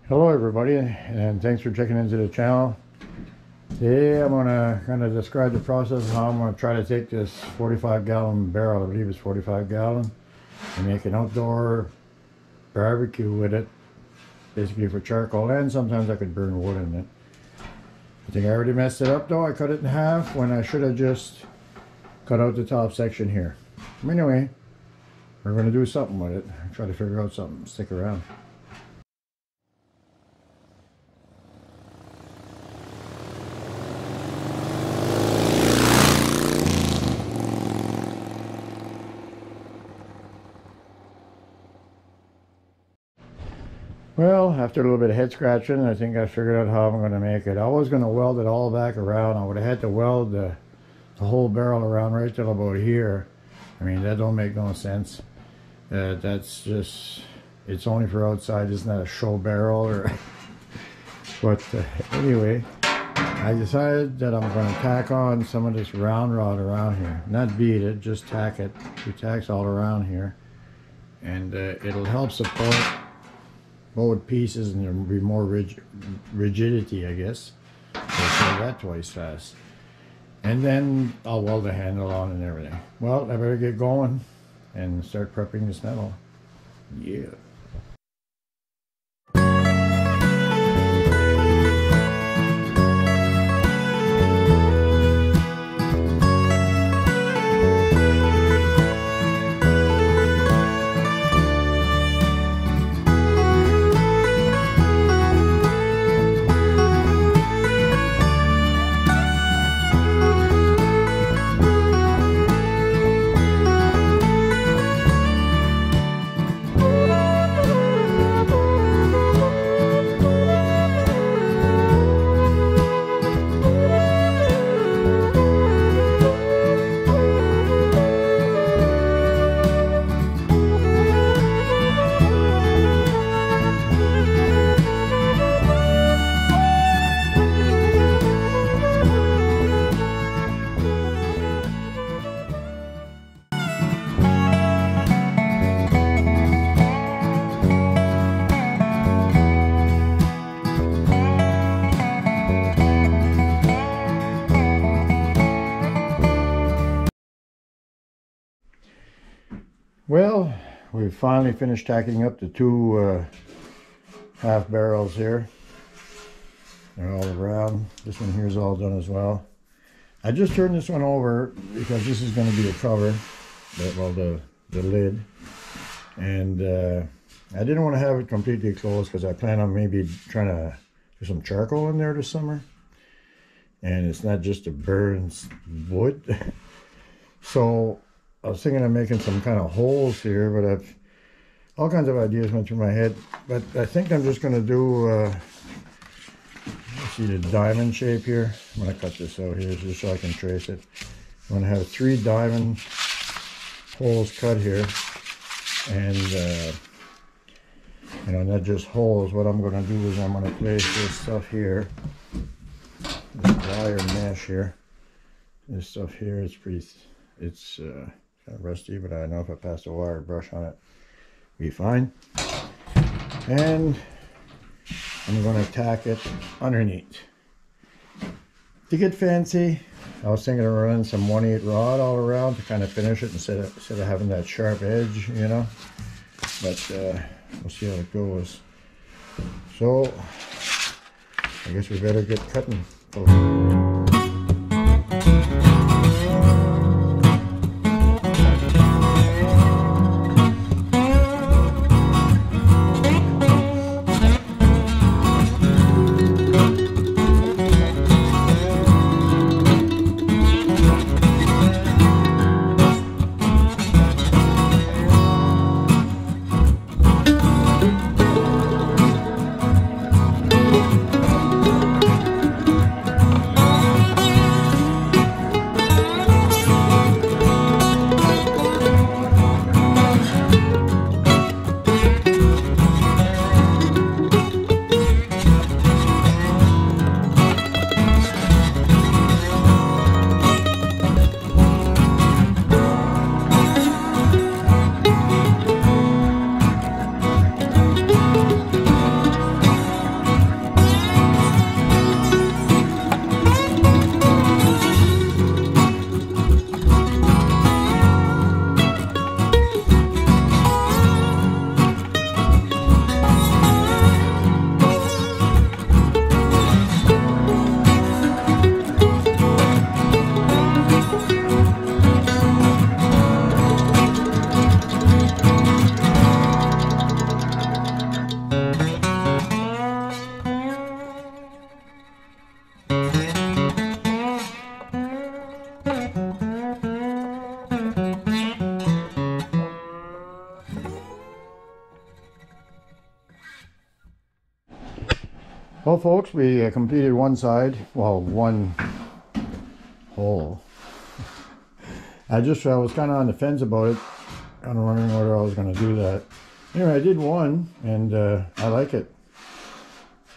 Hello everybody, and thanks for checking into the channel. Today I'm going to kind of describe the process of how I'm going to try to take this 45-gallon barrel, I believe it's 45 gallon, and make an outdoor barbecue with it, basically for charcoal, and sometimes I could burn wood in it. I think I already messed it up though. I cut it in half when I should have just cut out the top section here. Anyway, we're going to do something with it, try to figure out something. Stick around. Well, after a little bit of head scratching, I think I figured out how I'm going to make it. I was going to weld it all back around. I would have had to weld the whole barrel around right till about here. I mean, that don't make no sense. That's just, it's only for outside. It's not a show barrel. Or but anyway, I decided that I'm going to tack on some of this round rod around here. Not beat it, just tack it. Two tacks all around here. And it'll help support both pieces, and there'll be more rigidity, I guess. I'll say that twice fast. And then I'll weld the handle on and everything. Well, I better get going and start prepping this metal. Yeah. Well, we've finally finished tacking up the two half barrels here. They're all around. This one here is all done as well. I just turned this one over because this is going to be a cover, well, the lid. And I didn't want to have it completely closed because I plan on maybe trying to do some charcoal in there this summer. And it's not just to burn wood. So I was thinking of making some kind of holes here, but all kinds of ideas went through my head. But I think I'm just going to do, see the diamond shape here. I'm going to cut this out here just so I can trace it. I'm going to have 3 diamond holes cut here. And, you know, not just holes. What I'm going to do is I'm going to place this stuff here. This wire mesh here. This stuff here is pretty, it's kind of rusty, but I know if I pass a wire brush on it, it'll be fine. And I'm going to tack it underneath. To get fancy, I was thinking of running some 1/8 rod all around to kind of finish it instead of having that sharp edge, you know. But we'll see how it goes. So I guess we better get cutting. Well, folks, we completed one side, well, one hole. I was kind of on the fence about it, kind of wondering whether I was going to do that. Anyway, I did one, and I like it.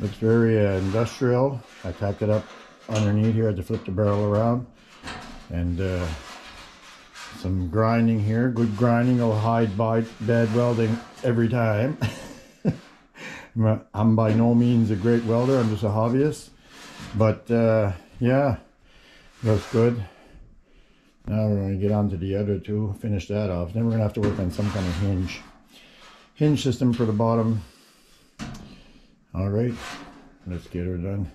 It's very industrial. I tacked it up underneath here. I had to flip the barrel around, and some grinding here. Good grinding will hide bad welding every time. I'm by no means a great welder. I'm just a hobbyist, but yeah, looks good. Now we're going to get on to the other two, finish that off. Then we're going to have to work on some kind of hinge system for the bottom. All right, let's get her done.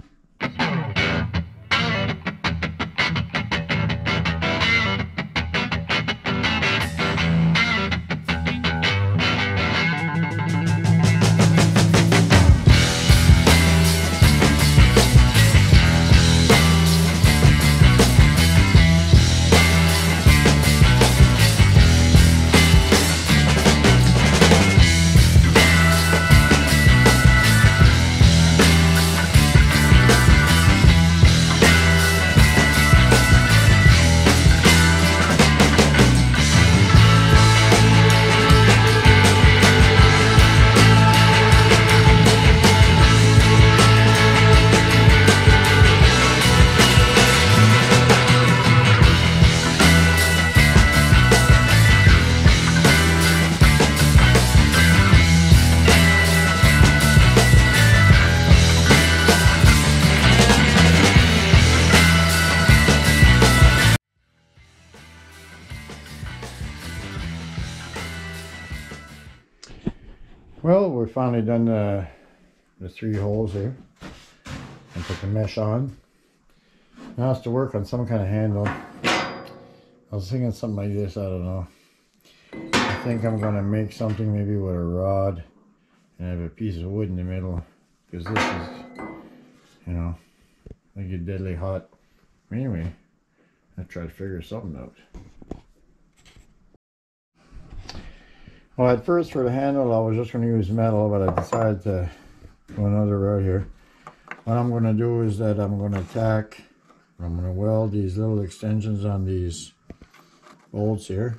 Well, we're finally done the 3 holes here and put the mesh on. Now it's to work on some kind of handle. I was thinking something like this, I don't know. I think I'm going to make something maybe with a rod and have a piece of wood in the middle, because this is, you know, like get deadly hot. Anyway, I'll try to figure something out. Well, at first for the handle I was just going to use metal, but I decided to go another route here. What I'm going to do is that I'm going to weld these little extensions on these bolts here.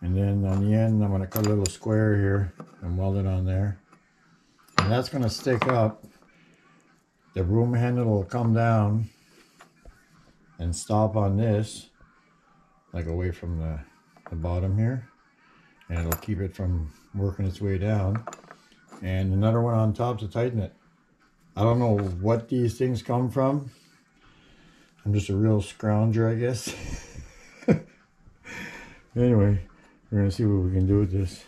And then on the end I'm going to cut a little square here and weld it on there. And that's going to stick up. The broom handle will come down and stop on this, like away from the bottom here. And it'll keep it from working its way down. And another one on top to tighten it. I don't know what these things come from. I'm just a real scrounger, I guess. Anyway, we're going to see what we can do with this.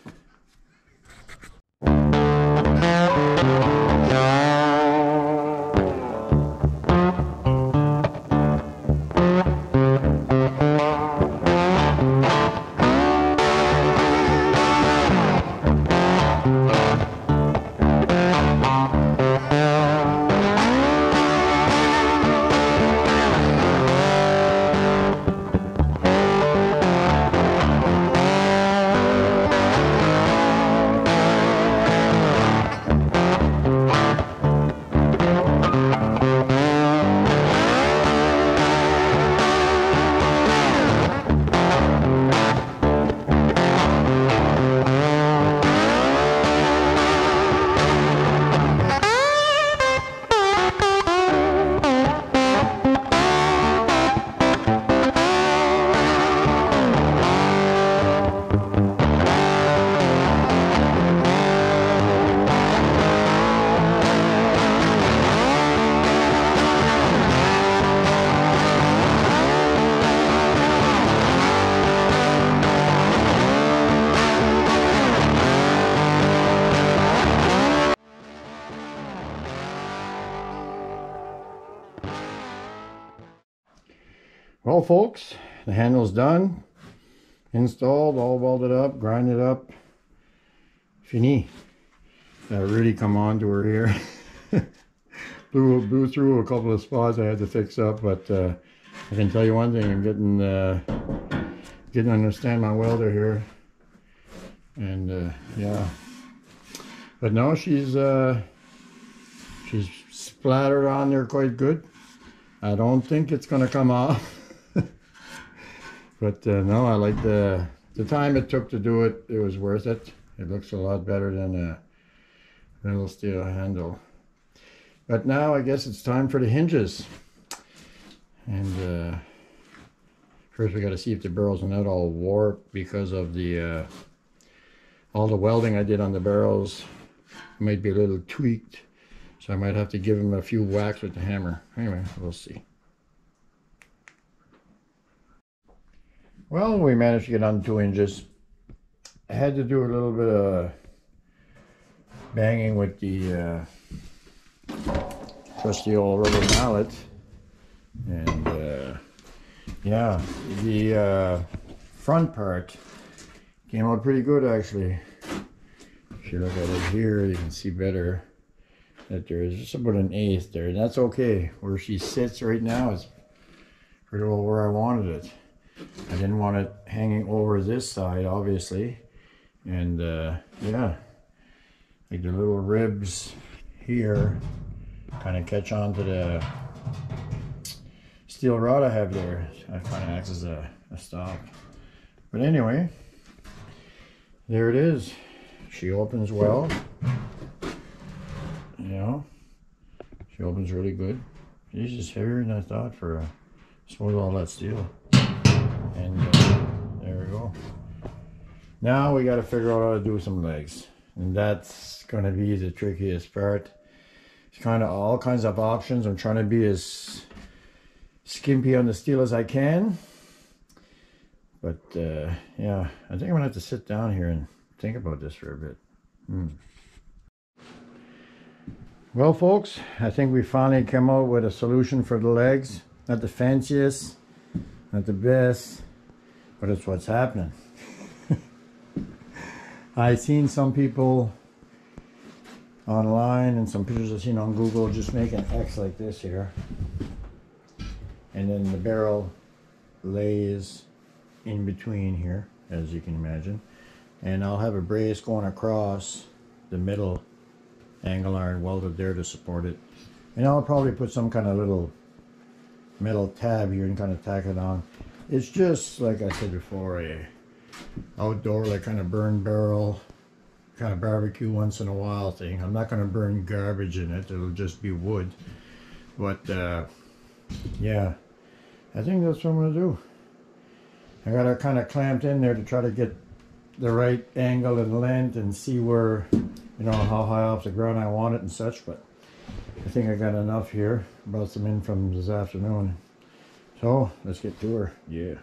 Well, folks, the handle's done, installed, all welded up, grinded up, fini. That really come on to her here. blew through a couple of spots I had to fix up, but I can tell you one thing: I'm getting to understand my welder here, and yeah. But no, she's She's splattered on there quite good. I don't think it's going to come off. But no, I like the time it took to do it. It was worth it. It looks a lot better than a little steel handle. But now I guess it's time for the hinges. And first we got to see if the barrels are not all warped because of the all the welding I did on the barrels might be a little tweaked. So I might have to give them a few whacks with the hammer. Anyway, we'll see. Well, we managed to get on 2 hinges. I had to do a little bit of banging with the trusty old rubber mallet. And yeah, the front part came out pretty good actually. If you look at it here, you can see better that there's just about an 1/8 there, and that's okay. Where she sits right now is pretty well where I wanted it. I didn't want it hanging over this side, obviously. And yeah, like the little ribs here kind of catch on to the steel rod I have there. That kind of acts as a stop. But anyway, there it is. She opens well. You know, she opens really good. She's just heavier than I thought for smooth all that steel. And there we go. Now we got to figure out how to do some legs, and that's going to be the trickiest part. It's kind of all kinds of options. I'm trying to be as skimpy on the steel as I can, but yeah, I think I'm gonna have to sit down here and think about this for a bit. Well folks, I think we finally came out with a solution for the legs. Not the fanciest, not the best, but it's what's happening. I've seen some people online and some pictures I've seen on Google just make an X like this here. And then the barrel lays in between here, as you can imagine. And I'll have a brace going across the middle angle iron welded there to support it. And I'll probably put some kind of little metal tab here and kind of tack it on. It's just, like I said before, a outdoor, like kind of burn barrel, kind of barbecue once in a while thing. I'm not going to burn garbage in it. It'll just be wood. But yeah, I think that's what I'm going to do. I got it kind of clamped in there to try to get the right angle and length and see where, you know, how high off the ground I want it and such. But I think I got enough here. Brought some in from this afternoon. So let's get to her. Yeah.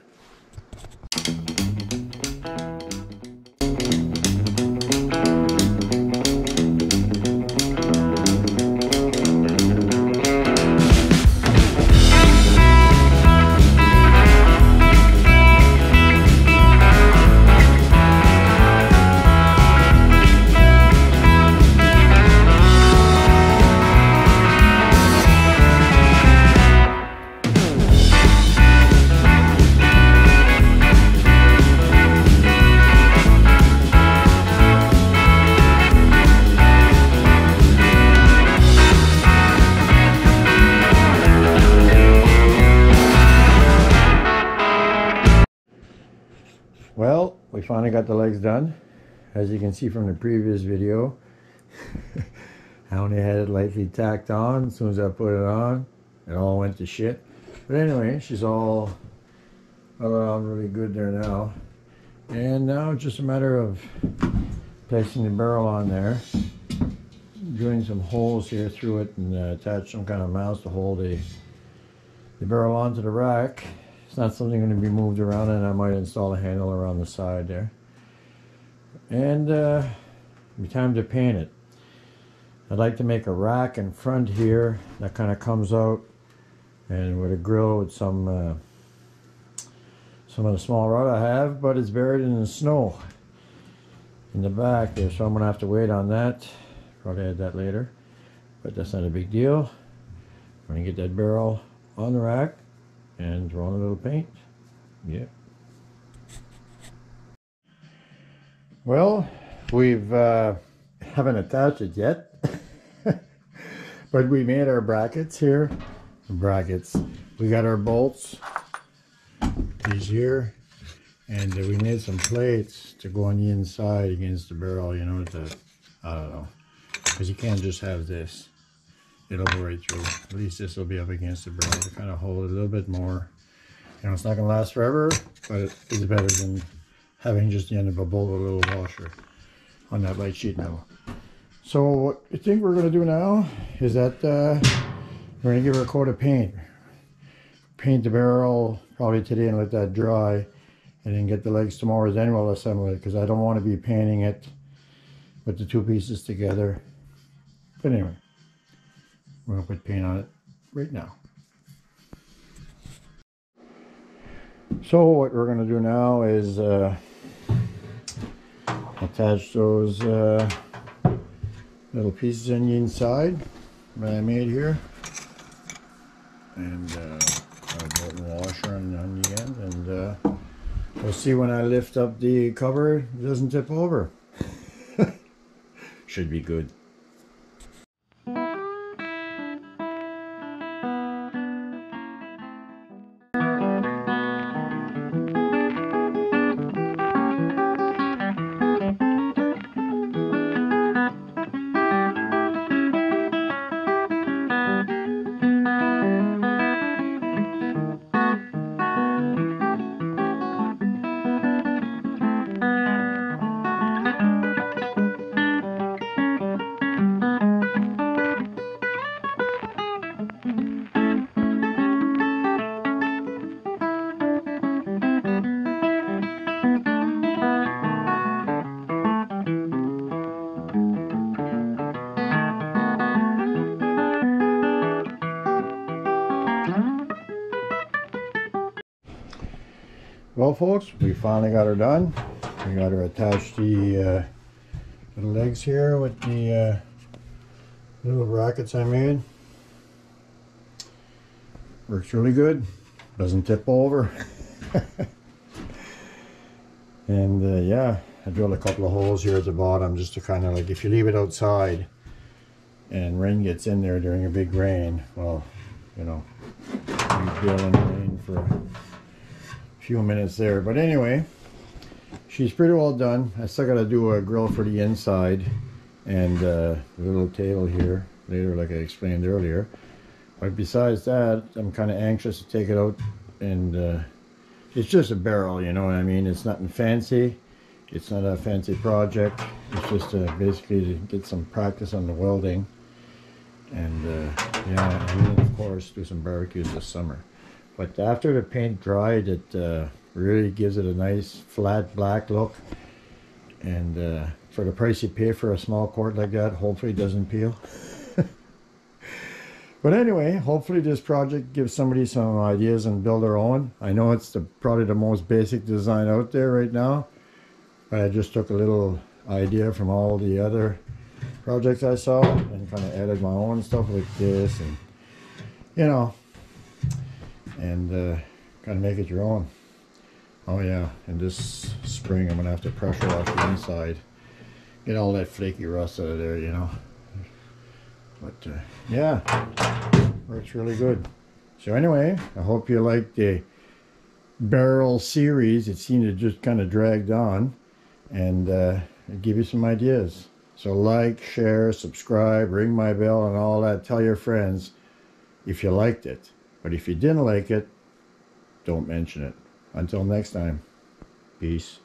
Well, we finally got the legs done. As you can see from the previous video, I only had it lightly tacked on. As soon as I put it on, it all went to shit. But anyway, she's all around really good there now. And now it's just a matter of placing the barrel on there, doing some holes here through it, and attach some kind of mounts to hold the barrel onto the rack. It's not something going to be moved around, and I might install a handle around the side there. And it'll be time to paint it. I'd like to make a rack in front here that kind of comes out, and with a grill with some of the small rod I have, but it's buried in the snow in the back there, so I'm going to have to wait on that. Probably add that later, but that's not a big deal. I'm going to get that barrel on the rack and throw on a little paint. Yeah. Well, we've haven't attached it yet, But we made our brackets here. Brackets. We got our bolts. These here. And we made some plates to go on the inside against the barrel, you know, I don't know. Because you can't just have this. It'll go right through. At least this will be up against the barrel to kind of hold it a little bit more. You know, it's not going to last forever, but it is better than having just the end of a bolt with a little washer on that light sheet metal. So what I think we're going to do now is that we're going to give her a coat of paint. Paint the barrel probably today and let that dry. And then get the legs tomorrow, then we'll assemble it, because I don't want to be painting it with the two pieces together. But anyway, we're going to put paint on it right now. So what we're going to do now is attach those little pieces on the inside that I made here. And I'll put a washer on the end, and we'll see when I lift up the cover, it doesn't tip over. Should be good. Well, folks, we finally got her done. We got her attached the little legs here with the little brackets I made. Works really good. Doesn't tip over. And yeah, I drilled a couple of holes here at the bottom just to kind of like, if you leave it outside and rain gets in there during a big rain, well, you know, you deal in the rain for a few minutes there. But anyway, she's pretty well done. I still got to do a grill for the inside and a little table here later, like I explained earlier. But besides that, I'm kind of anxious to take it out, and it's just a barrel, you know what I mean? It's nothing fancy. It's not a fancy project. It's just basically to get some practice on the welding, and yeah, and then of course do some barbecues this summer. But after the paint dried, it really gives it a nice flat black look. And for the price you pay for a small quart like that, hopefully it doesn't peel. But anyway, hopefully this project gives somebody some ideas and build their own. I know it's probably the most basic design out there right now, but I just took a little idea from all the other projects I saw and kind of added my own stuff like this, and you know, and kind of make it your own. Oh yeah, and this spring I'm gonna have to pressure wash the inside, get all that flaky rust out of there, you know. But yeah, works really good. So anyway, I hope you liked the barrel series. It seemed to just kind of dragged on, and give you some ideas. So like, share, subscribe, ring my bell and all that. Tell your friends if you liked it. But if you didn't like it, don't mention it. Until next time, peace.